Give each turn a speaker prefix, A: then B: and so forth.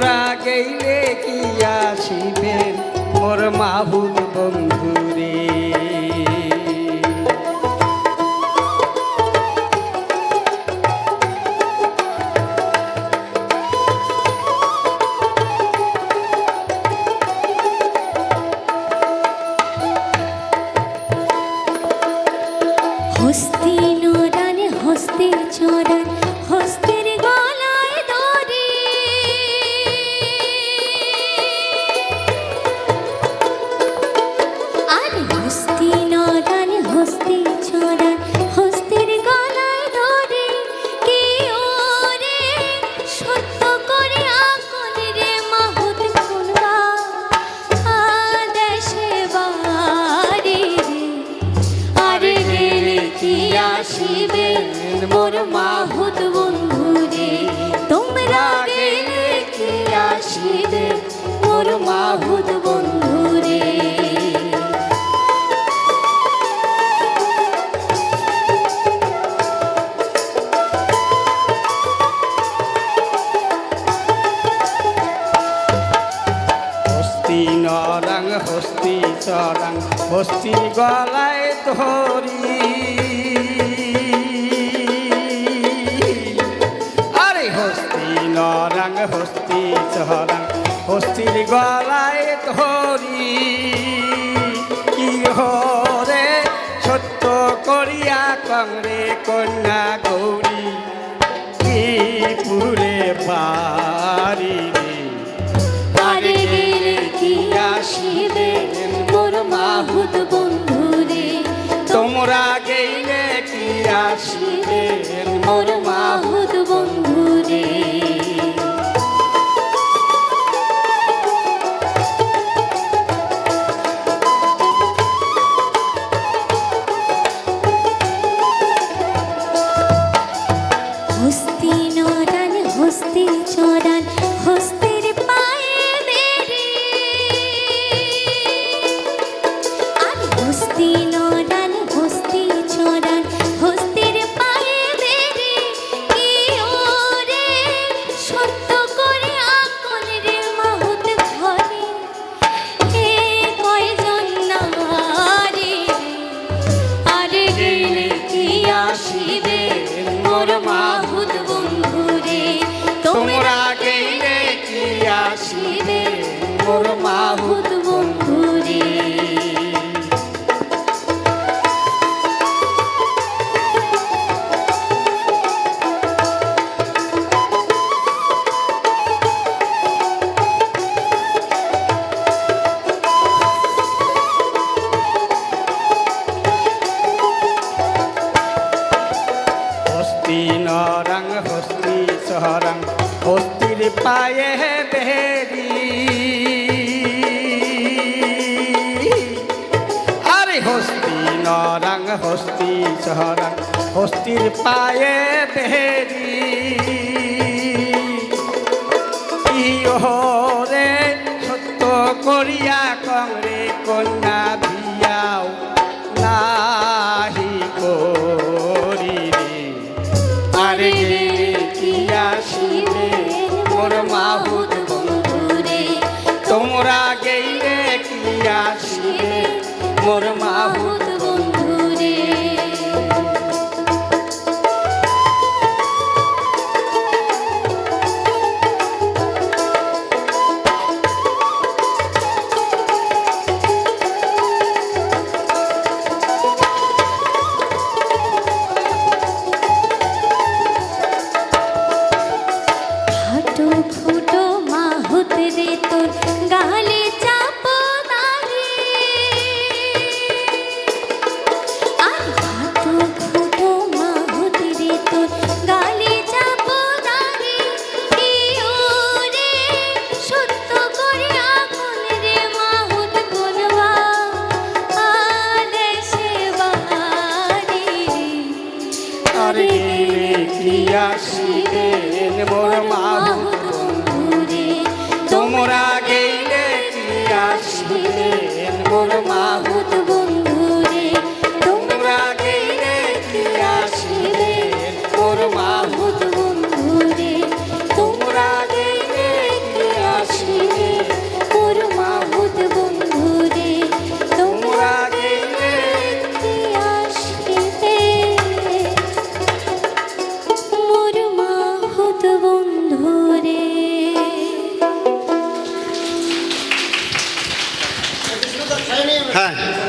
A: তোমরা গেলে কি আসিবেন মোর মাহুত বন্ধুরে।
B: হস্তি নরান হস্তে চরান হস্তের গলায় দড়ি আর হস্তি নরান হস্তে চরান হস্তের গলায় দড়ি কি ওরে সত্য করে আকল রে মাহুত কোনবা আদেশে বাড়ি রে আর গেলে কি আসিবেন মোর মাহুত বন্ধুরে। তোমরা গেলে কি আসিবেন মোর মাহুত বন্ধুরে।
A: হস্তি নরাং হস্তি চরাং হস্তি গলায় ধরি আরে হস্তি নরাং হস্তি চরাং হস্তির গলায় ধরি কি হরে সত্য করিয়া কংরে কন্যা গৌরী কি পুরে পারি রে।
B: আর গেলে কি আসিবেন মোর মাহুত বন্ধুরে।
A: তোমরা গেলে কি আসিবেন
B: মোর মাহুত বন্ধুরে। হস্তি নরান হস্তি চরান হস্তের পায়ে বেরি আর হস্তি নরান হস্তি চরান হস্তের পায়ে বেরি কি ওরে সত্য করে আকল রে মাহুত ঘরে এ কয়জন নারী আর গেলে কি আসিবেন মোর মাহুত বন্ধুরে। তোমরা গেলে কি আসিবেন মোর মাহুত বন্ধুরে।
A: হস্তি নরাং হস্তি চরাং হস্তির পায়ে বেরি আরে হস্তি নরাং হস্তি চরাং হস্তির পায়ে বেরি কি হরে সত্য করিয়া কংরে কন্যা ভিয়াও নাহি করি রে। আর গেলে কি আসিবেন মোর মাহুত বন্ধুরে। তোমরা গেলে কি আসিবেন মোর মাহুত
B: বন্ধুরে। হাঁটু ফুটো মাহুত রে তোর গালে চাপো দাঁড়ি আর হাঁটু ফুটো মাহুত রে তোর গালে চাপো দাঁড়ি কি ওরে সত্য করে আকল রে মাহুত কোনবা আদেশে বাড়ি
A: আর গেলে কি আসিবেন মোর মাহুত বন্ধুরে। তোমরা গেলে কি আসিবেন মোর মাহুত